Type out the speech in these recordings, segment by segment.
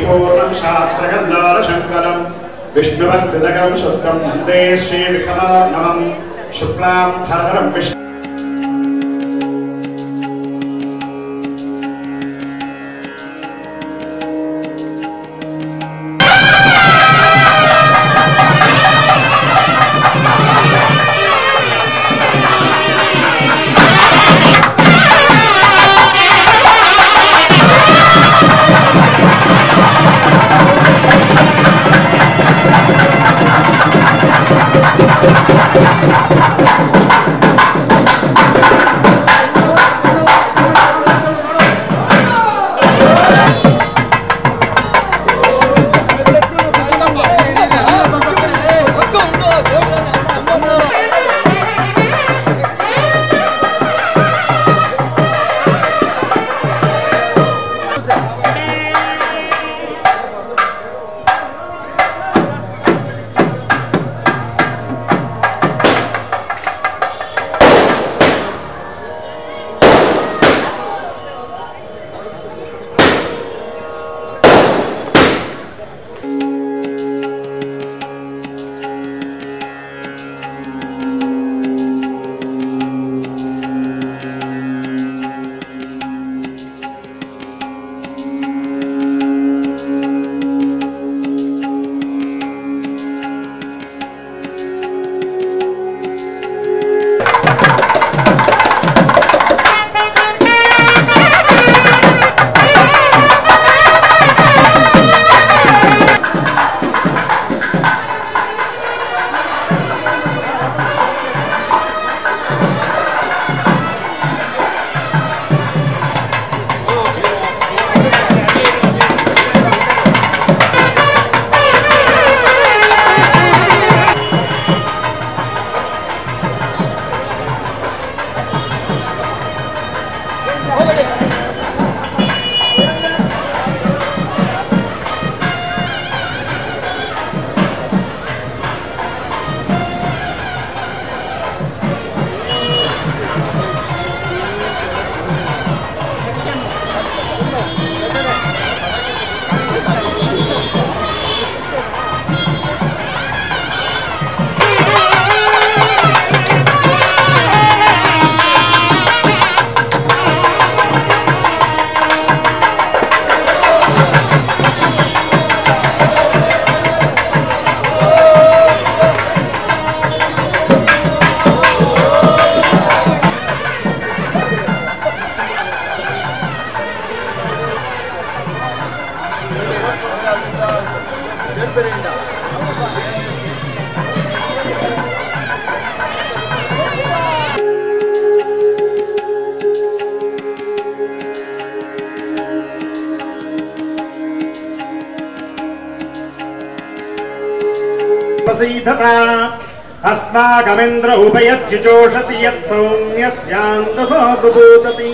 परिपूर्णं शास्त्रगन्धारशङ्करं विष्णुवद्गदगं शुद्धं वन्दे श्रीविक्रमार्णवं शुक्लां भरधरं विष्णु अस्माकमिन्द्र उपयज्जुषति यत् सौम्यस्यान्तसो बुभूतति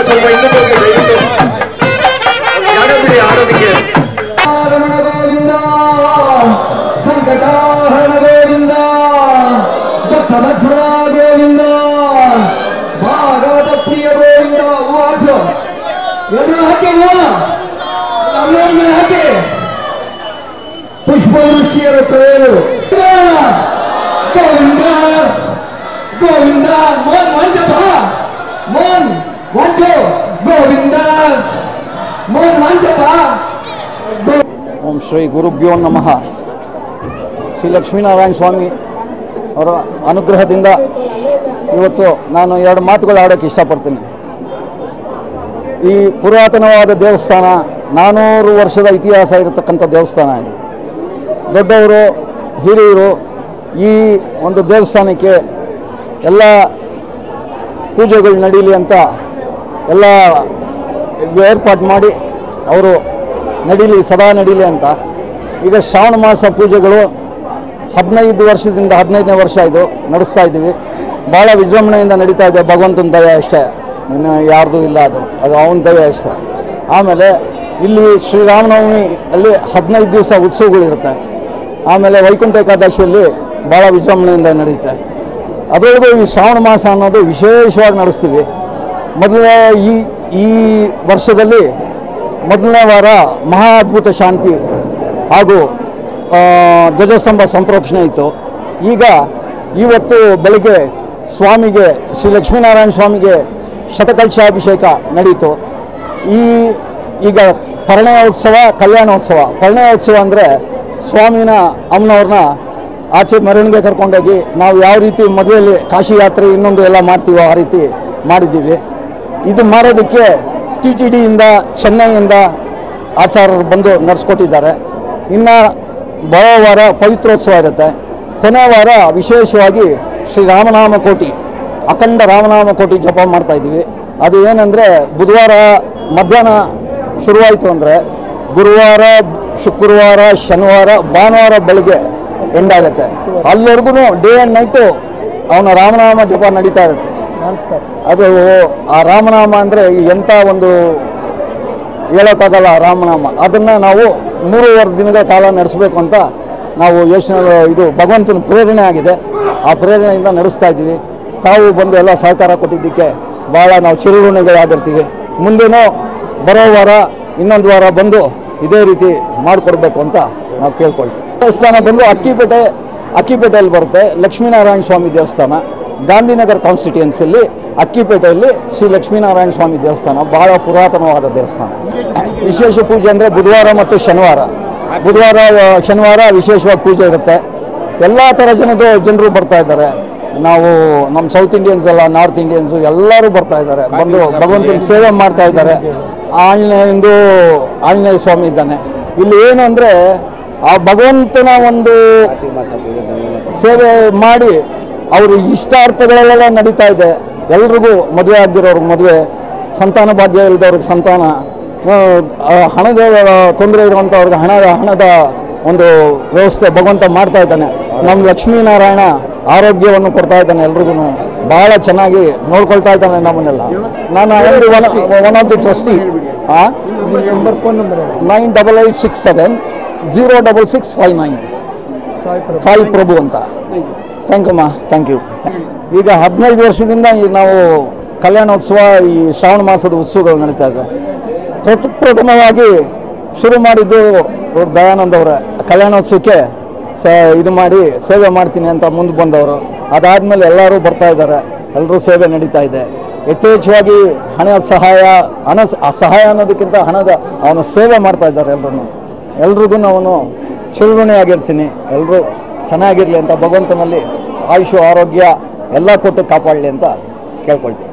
ಸ್ವಲ್ಪ ಹಿಂದೆ ಹೋಗಿ ದಯವಿಟ್ಟು ಜಾಗ ಬಿಡಿ ಆಡೋದಕ್ಕೆ. ಗೋವಿಂದ ಸಂಕಟಾಹರಣ ಗೋವಿಂದ ಭಕ್ತವತ್ಸಲ ಗೋವಿಂದ ಭಾಗವತ ಪ್ರಿಯ ಗೋವಿಂದ. ವಾಸು ಎಲ್ಲರೂ ಹಾಕಿ ನಮ್ಮವ್ರಿಗೆ ಹಾಕಿ ಪುಷ್ಪವೃಷ್ಟಿಯರು ಕರೆಯಲು ಗೋವಿಂದ ಗೋವಿಂದ ಮೋನ್ ಮಂಜಪ್ಪ ಮೋನ್ ಮಂಜು ಗೋವಿಂದ ಮೋನ್ ಮಂಜಪ್ಪ. ಓಂ ಶ್ರೀ ಗುರುಭ್ಯೋ ನಮಃ. ಶ್ರೀ ಲಕ್ಷ್ಮೀನಾರಾಯಣ ಸ್ವಾಮಿ ಅವರ ಅನುಗ್ರಹದಿಂದ ಇವತ್ತು ನಾನು ಎರಡು ಮಾತುಗಳು ಆಡೋಕ್ಕೆ ಇಷ್ಟಪಡ್ತೀನಿ. ಈ ಪುರಾತನವಾದ ದೇವಸ್ಥಾನ 400 ವರ್ಷದ ಇತಿಹಾಸ ಇರತಕ್ಕಂಥ ದೇವಸ್ಥಾನ ಇದು. ದೊಡ್ಡವರು ಹಿರಿಯರು ಈ ಒಂದು ದೇವಸ್ಥಾನಕ್ಕೆ ಎಲ್ಲ ಪೂಜೆಗಳು ನಡೀಲಿ ಅಂತ ಎಲ್ಲ ಏರ್ಪಾಡು ಮಾಡಿ ಅವರು ನಡೀಲಿ ಸದಾ ನಡೀಲಿ ಅಂತ. ಈಗ ಶ್ರಾವಣ ಮಾಸ ಪೂಜೆಗಳು 15 ವರ್ಷದಿಂದ 15ನೇ ವರ್ಷ ಇದು ನಡೆಸ್ತಾ ಇದ್ದೀವಿ. ಭಾಳ ವಿಜೃಂಭಣೆಯಿಂದ ನಡೀತಾ ಇದೆ. ಭಗವಂತನ ದಯ ಅಷ್ಟೇ, ಇನ್ನು ಯಾರ್ದು ಇಲ್ಲ, ಅದು ಅವನ ದಯ ಅಷ್ಟೇ. ಆಮೇಲೆ ಇಲ್ಲಿ ಶ್ರೀರಾಮನವಮಿ ಅಲ್ಲಿ 15 ದಿವಸ ಉತ್ಸವಗಳಿರುತ್ತೆ. ಆಮೇಲೆ ವೈಕುಂಠ ಏಕಾದಶಿಯಲ್ಲಿ ಭಾಳ ವಿಜೃಂಭಣೆಯಿಂದ ನಡೆಯುತ್ತೆ. ಅದರೊಳಗೂ ಈ ಶ್ರಾವಣ ಮಾಸ ಅನ್ನೋದು ವಿಶೇಷವಾಗಿ ನಡೆಸ್ತೀವಿ. ಮೊದಲನೇ ಈ ವರ್ಷದಲ್ಲಿ ಮೊದಲನೇ ವಾರ ಮಹಾ ಅದ್ಭುತ ಶಾಂತಿ ಹಾಗೂ ಧ್ವಜಸ್ತಂಭ ಸಂಪ್ರೋಕ್ಷಣೆ ಇತ್ತು. ಈಗ ಇವತ್ತು ಬೆಳಗ್ಗೆ ಸ್ವಾಮಿಗೆ ಶ್ರೀ ಲಕ್ಷ್ಮೀನಾರಾಯಣ ಸ್ವಾಮಿಗೆ ಶತಕಲಶಾಭಿಷೇಕ ನಡೀತು. ಈಗ ಪರಿಣಯೋತ್ಸವ, ಕಲ್ಯಾಣೋತ್ಸವ. ಪರಿಣಯೋತ್ಸವ ಅಂದರೆ ಸ್ವಾಮಿನ ಅಮ್ಮನವ್ರನ್ನ ಆಚೆ ಮೆರವಣಿಗೆ ಕರ್ಕೊಂಡೋಗಿ ನಾವು ಯಾವ ರೀತಿ ಮದುವೆಯಲ್ಲಿ ಕಾಶಿ ಯಾತ್ರೆ ಇನ್ನೊಂದು ಎಲ್ಲ ಮಾಡ್ತೀವೋ ಆ ರೀತಿ ಮಾಡಿದ್ದೀವಿ. ಇದು ಮಾಡೋದಕ್ಕೆ TTDಯಿಂದ ಚೆನ್ನೈಯಿಂದ ಆಚಾರ್ಯರು ಬಂದು ನಡೆಸ್ಕೊಟ್ಟಿದ್ದಾರೆ. ಇನ್ನು ಬರೋ ವಾರ ಪವಿತ್ರೋತ್ಸವ ಇರುತ್ತೆ. ಕೊನೆ ವಾರ ವಿಶೇಷವಾಗಿ ಶ್ರೀ ರಾಮನಾಮ ಕೋಟಿ, ಅಖಂಡ ರಾಮನಾಮ ಕೋಟಿ ಜಪ ಮಾಡ್ತಾಯಿದ್ದೀವಿ. ಅದು ಏನಂದರೆ ಬುಧವಾರ ಮಧ್ಯಾಹ್ನ ಶುರುವಾಯಿತು ಅಂದರೆ ಗುರುವಾರ, ಶುಕ್ರವಾರ, ಶನಿವಾರ, ಭಾನುವಾರ ಬೆಳಗ್ಗೆ ಎಂಡಾಗುತ್ತೆ. ಅಲ್ಲಿವರೆಗೂ ಡೇ ಆ್ಯಂಡ್ ನೈಟು ಅವನ ರಾಮನಾಮ ಜಪ ನಡೀತಾ ಇರುತ್ತೆ. ಅದು ಆ ರಾಮನಾಮ ಅಂದರೆ ಎಂಥ ಒಂದು ಹೇಳೋಕ್ಕಾಗಲ್ಲ ರಾಮನಾಮ. ಅದನ್ನು ನಾವು 3.5 ದಿನಗಳ ಕಾಲ ನಡೆಸಬೇಕು ಅಂತ ನಾವು ಯೋಚನೆ, ಇದು ಭಗವಂತನ ಪ್ರೇರಣೆ ಆಗಿದೆ. ಆ ಪ್ರೇರಣೆಯಿಂದ ನಡೆಸ್ತಾ ಇದ್ದೀವಿ. ತಾವು ಬಂದು ಎಲ್ಲ ಸಹಕಾರ ಕೊಟ್ಟಿದ್ದಕ್ಕೆ ಭಾಳ ನಾವು ಚಿರಋಣಿಗಳಾಗಿರ್ತೀವಿ. ಮುಂದೇನೂ ಬರೋ ವಾರ ಇನ್ನೊಂದು ವಾರ ಬಂದು ಇದೇ ರೀತಿ ಮಾಡಿಕೊಡ್ಬೇಕು ಅಂತ ನಾವು ಕೇಳ್ಕೊಳ್ತೀವಿ. ದೇವಸ್ಥಾನ ಬಂದು ಅಕ್ಕಿಪೇಟೆಯಲ್ಲಿ ಬರುತ್ತೆ. ಲಕ್ಷ್ಮೀನಾರಾಯಣ ಸ್ವಾಮಿ ದೇವಸ್ಥಾನ ಗಾಂಧಿನಗರ ಕಾನ್ಸ್ಟಿಟ್ಯೂನ್ಸಿಯಲ್ಲಿ ಅಕ್ಕಿಪೇಟೆಯಲ್ಲಿ ಶ್ರೀ ಲಕ್ಷ್ಮೀನಾರಾಯಣ ಸ್ವಾಮಿ ದೇವಸ್ಥಾನ ಭಾಳ ಪುರಾತನವಾದ ದೇವಸ್ಥಾನ. ವಿಶೇಷ ಪೂಜೆ ಅಂದರೆ ಬುಧವಾರ ಮತ್ತು ಶನಿವಾರ. ಬುಧವಾರ ಶನಿವಾರ ವಿಶೇಷವಾಗಿ ಪೂಜೆ ಇರುತ್ತೆ. ಎಲ್ಲ ಥರ ಜನರು ಬರ್ತಾ ಇದ್ದಾರೆ. ನಾವು ನಮ್ಮ ಸೌತ್ ಇಂಡಿಯನ್ಸ್ ಎಲ್ಲ, ನಾರ್ತ್ ಇಂಡಿಯನ್ಸು ಎಲ್ಲರೂ ಬರ್ತಾ ಇದ್ದಾರೆ. ಬಂದು ಭಗವಂತನ ಸೇವೆ ಮಾಡ್ತಾ ಇದ್ದಾರೆ. ಆಂಜನೇಯ ಸ್ವಾಮಿ ಇದ್ದಾನೆ ಇಲ್ಲಿ. ಏನು ಅಂದರೆ ಆ ಭಗವಂತನ ಒಂದು ಸೇವೆ ಮಾಡಿ ಅವರು ಇಷ್ಟಾರ್ಥಗಳೆಲ್ಲ ನಡೀತಾ ಇದೆ. ಎಲ್ರಿಗೂ ಮದುವೆ ಆಗದಿರೋರ್ಗೆ ಮದುವೆ, ಸಂತಾನ ಭಾಗ್ಯ ಇಲ್ಲದವ್ರಿಗೆ ಸಂತಾನ, ಹಣದ ತೊಂದರೆ ಇರುವಂಥವ್ರಿಗೆ ಹಣದ ಒಂದು ವ್ಯವಸ್ಥೆ ಭಗವಂತ ಮಾಡ್ತಾ ಇದ್ದಾನೆ. ನಮ್ಮ ಲಕ್ಷ್ಮೀನಾರಾಯಣ ಆರೋಗ್ಯವನ್ನು ಕೊಡ್ತಾ ಇದ್ದಾನೆ. ಎಲ್ರಿಗೂ ಭಾಳ ಚೆನ್ನಾಗಿ ನೋಡ್ಕೊಳ್ತಾ ಇದ್ದಾನೆ ನಮ್ಮನ್ನೆಲ್ಲ. ನಾನು one of the trustee. 9886706659 Sai Prabhu ಅಂತ. ಥ್ಯಾಂಕ್ ಯು ಅಮ್ಮ, ಥ್ಯಾಂಕ್ ಯು. ಈಗ 15 ವರ್ಷದಿಂದ ನಾವು ಕಲ್ಯಾಣೋತ್ಸವ, ಈ ಶ್ರಾವಣ ಮಾಸದ ಉತ್ಸವಗಳು ನಡೀತಾ ಇದೆ. ಪ್ರಥಮವಾಗಿ ಶುರು ಮಾಡಿದ್ದು ದಯಾನಂದ್ ಅವರ ಕಲ್ಯಾಣೋತ್ಸವಕ್ಕೆ ಇದು ಮಾಡಿ ಸೇವೆ ಮಾಡ್ತೀನಿ ಅಂತ ಮುಂದೆ ಬಂದವರು. ಅದಾದಮೇಲೆ ಎಲ್ಲರೂ ಬರ್ತಾ ಇದ್ದಾರೆ. ಎಲ್ಲರೂ ಸೇವೆ ನಡೀತಾ ಇದೆ. ಯಥೇಚ್ಛವಾಗಿ ಹಣ ಸಹಾಯ ಅನ್ನೋದಕ್ಕಿಂತ ಅವನ ಸೇವೆ ಮಾಡ್ತಾ ಇದ್ದಾರೆ. ಎಲ್ರಿಗೂ ಅವನು ಚಿರಋಣಿಯಾಗಿರ್ತೀನಿ. ಎಲ್ಲರೂ ಚೆನ್ನಾಗಿರಲಿ ಅಂತ ಭಗವಂತನಲ್ಲಿ ಆಯುಷು ಆರೋಗ್ಯ ಎಲ್ಲ ಕೊಟ್ಟು ಕಾಪಾಡಲಿ ಅಂತ ಕೇಳ್ಕೊಳ್ತೀನಿ.